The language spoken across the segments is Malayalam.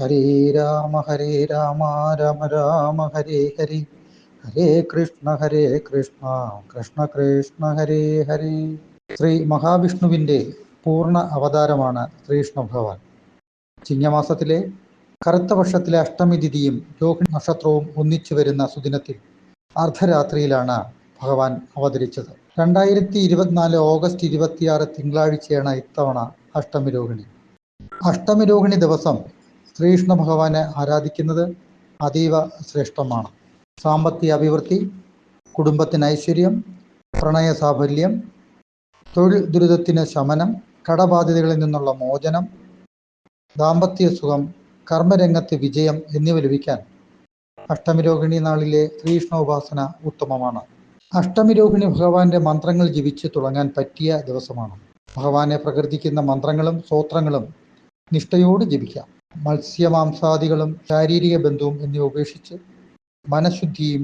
ഹരേ രാമ രാമ രാമ ഹരേ ഹരേ, ഹരേ കൃഷ്ണ കൃഷ്ണ കൃഷ്ണ ഹരേ ഹരേ. ശ്രീ മഹാവിഷ്ണുവിൻ്റെ പൂർണ്ണ അവതാരമാണ് ശ്രീകൃഷ്ണ ഭഗവാൻ. ചിങ്ങമാസത്തിലെ കറുത്ത പക്ഷത്തിലെ അഷ്ടമി തിഥിയും രോഹിണി നക്ഷത്രവും ഒന്നിച്ചു വരുന്ന സുദിനത്തിൽ അർദ്ധരാത്രിയിലാണ് ഭഗവാൻ അവതരിച്ചത്. 2024 ഓഗസ്റ്റ് 26 തിങ്കളാഴ്ചയാണ് ഇത്തവണ അഷ്ടമി രോഹിണി. അഷ്ടമി രോഹിണി ദിവസം ശ്രീകൃഷ്ണ ഭഗവാനെ ആരാധിക്കുന്നത് അതീവ ശ്രേഷ്ഠമാണ്. സാമ്പത്തിക അഭിവൃദ്ധി, കുടുംബത്തിന് ഐശ്വര്യം, പ്രണയ സാഫല്യം, തൊഴിൽ ദുരിതത്തിന് ശമനം, കടബാധ്യതകളിൽ നിന്നുള്ള മോചനം, ദാമ്പത്യ സുഖം, കർമ്മരംഗത്ത് വിജയം എന്നിവ ലഭിക്കാൻ അഷ്ടമി രോഹിണി നാളിലെ ശ്രീകൃഷ്ണ ഉപാസന ഉത്തമമാണ്. അഷ്ടമി രോഹിണി ഭഗവാന്റെ മന്ത്രങ്ങൾ ജപിച്ച് തുടങ്ങാൻ പറ്റിയ ദിവസമാണ്. ഭഗവാനെ പ്രകീർത്തിക്കുന്ന മന്ത്രങ്ങളും സ്തോത്രങ്ങളും നിഷ്ഠയോട് ജപിക്കാം. മത്സ്യമാംസാദികളും ശാരീരിക ബന്ധവും എന്നിവ ഉപേക്ഷിച്ച് മനഃശുദ്ധിയും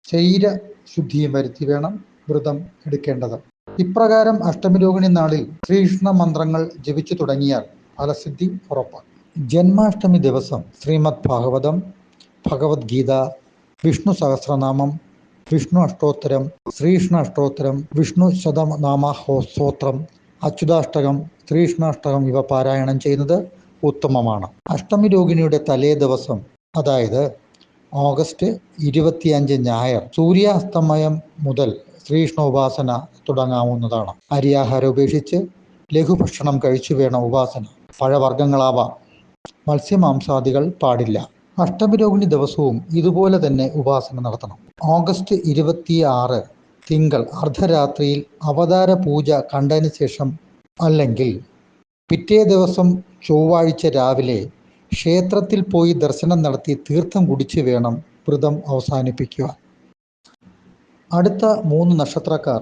ശരീരശുദ്ധിയും വരുത്തി വേണം വ്രതം എടുക്കേണ്ടത്. ഇപ്രകാരം അഷ്ടമി രോഹിണി നാളിൽ ശ്രീകൃഷ്ണ മന്ത്രങ്ങൾ ജപിച്ചു തുടങ്ങിയാൽ ഫലസിദ്ധി ഉറപ്പാണ്. ജന്മാഷ്ടമി ദിവസം ശ്രീമദ് ഭാഗവതം, ഭഗവത്ഗീത, വിഷ്ണു സഹസ്രനാമം, വിഷ്ണു അഷ്ടോത്തരം, ശ്രീകൃഷ്ണ അഷ്ടോത്തരം, വിഷ്ണു ശതനാമസ്തോത്രം, അച്യുതാഷ്ടകം, ശ്രീകൃഷ്ണാഷ്ടകം ഇവ പാരായണം ചെയ്യുന്നത് ഉത്തമമാണ്. അഷ്ടമി രോഹിണിയുടെ തലേ ദിവസം, അതായത് ഓഗസ്റ്റ് 25 ഞായർ സൂര്യാസ്തമയം മുതൽ ശ്രീകൃഷ്ണ ഉപാസന തുടങ്ങാവുന്നതാണ്. അരിയാഹാരം ഉപേക്ഷിച്ച് ലഘുഭക്ഷണം കഴിച്ചു വേണം ഉപാസന. പഴവർഗ്ഗങ്ങളാവാം, മത്സ്യമാംസാദികൾ പാടില്ല. അഷ്ടമി രോഹിണി ദിവസവും ഇതുപോലെ തന്നെ ഉപാസന നടത്തണം. ഓഗസ്റ്റ് 26 തിങ്കൾ അർദ്ധരാത്രിയിൽ അവതാര പൂജ കണ്ടതിന് ശേഷം അല്ലെങ്കിൽ പിറ്റേ ദിവസം ചൊവ്വാഴ്ച രാവിലെ ക്ഷേത്രത്തിൽ പോയി ദർശനം നടത്തി തീർത്ഥം കുടിച്ച് വേണം വ്രതം അവസാനിപ്പിക്കുക. അടുത്ത 3 നക്ഷത്രക്കാർ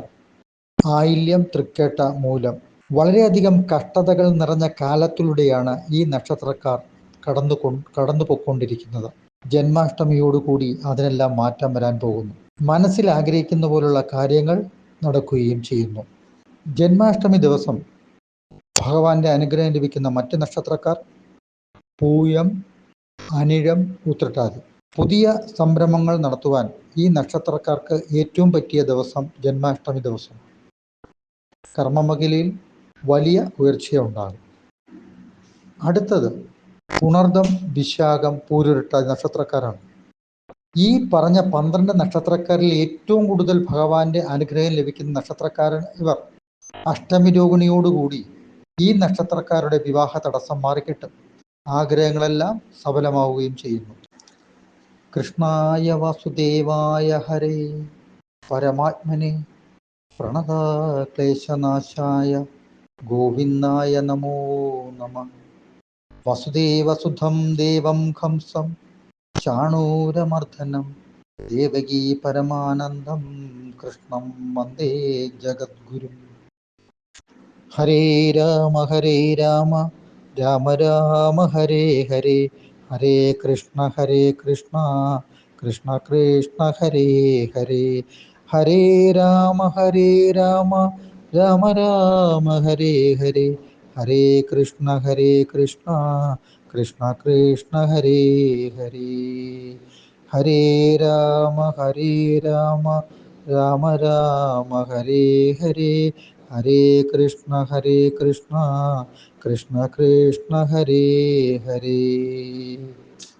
ആയില്യം, തൃക്കേട്ട, മൂലം. വളരെയധികം കഷ്ടതകൾ നിറഞ്ഞ കാലത്തിലൂടെയാണ് ഈ നക്ഷത്രക്കാർ കടന്നുപോയിക്കൊണ്ടിരിക്കുന്നത്. ജന്മാഷ്ടമിയോടുകൂടി അതിനെല്ലാം മാറ്റം വരാൻ പോകുന്നു. മനസ്സിൽ ആഗ്രഹിക്കുന്ന പോലുള്ള കാര്യങ്ങൾ നടക്കുകയും ചെയ്യുന്നു. ജന്മാഷ്ടമി ദിവസം ഭഗവാന്റെ അനുഗ്രഹം ലഭിക്കുന്ന മറ്റ് നക്ഷത്രക്കാർ പൂയം, അനിഴം, ഉത്രട്ടാതി. പുതിയ സംരംഭങ്ങൾ നടത്തുവാൻ ഈ നക്ഷത്രക്കാർക്ക് ഏറ്റവും പറ്റിയ ദിവസം ജന്മാഷ്ടമി ദിവസം. കർമ്മമേഖലയിൽ വലിയ ഉയർച്ചയുണ്ടാകും. അടുത്തത് പുണർദം, വിശാഖം, പൂരുരുട്ടാതി നക്ഷത്രക്കാരാണ്. ഈ പറഞ്ഞ 12 നക്ഷത്രക്കാരിൽ ഏറ്റവും കൂടുതൽ ഭഗവാന്റെ അനുഗ്രഹം ലഭിക്കുന്ന നക്ഷത്രക്കാരൻ ഇവർ. അഷ്ടമി രോഹിണിയോടുകൂടി ഈ നക്ഷത്രക്കാരുടെ വിവാഹ തടസ്സം മാറിക്കിട്ടും. ആഗ്രഹങ്ങളെല്ലാം സഫലമാവുകയും ചെയ്യുന്നു. കൃഷ്ണായ വാസുദേവായ ഹരേ പരമാത്മനെ പ്രണതക്ലേശനാശായ ഗോവിന്ദായ നമോ നമഃ. വസുദേവസുധം ദേവം ഹംസം ചാണൂരമർദ്ദനം ദേവകീ പരമാനന്ദം കൃഷ്ണം വന്ദേ ജഗദ്ഗുരും. ഹരേ രാമ രാമ രാമ ഹരേ ഹരേ, ഹരേ കൃഷ്ണ കൃഷ്ണ കൃഷ്ണ ഹരേ ഹരേ. ഹരേ രാമ രാമ രാമ ഹരേ ഹരേ, ഹരേ കൃഷ്ണ കൃഷ്ണ കൃഷ്ണ ഹരേ ഹരേ. ഹരേ രാമ രാമ ഹരേ ഹരേ, ഹരേ കൃഷ്ണ കൃഷ്ണ കൃഷ്ണ ഹരേ ഹരേ.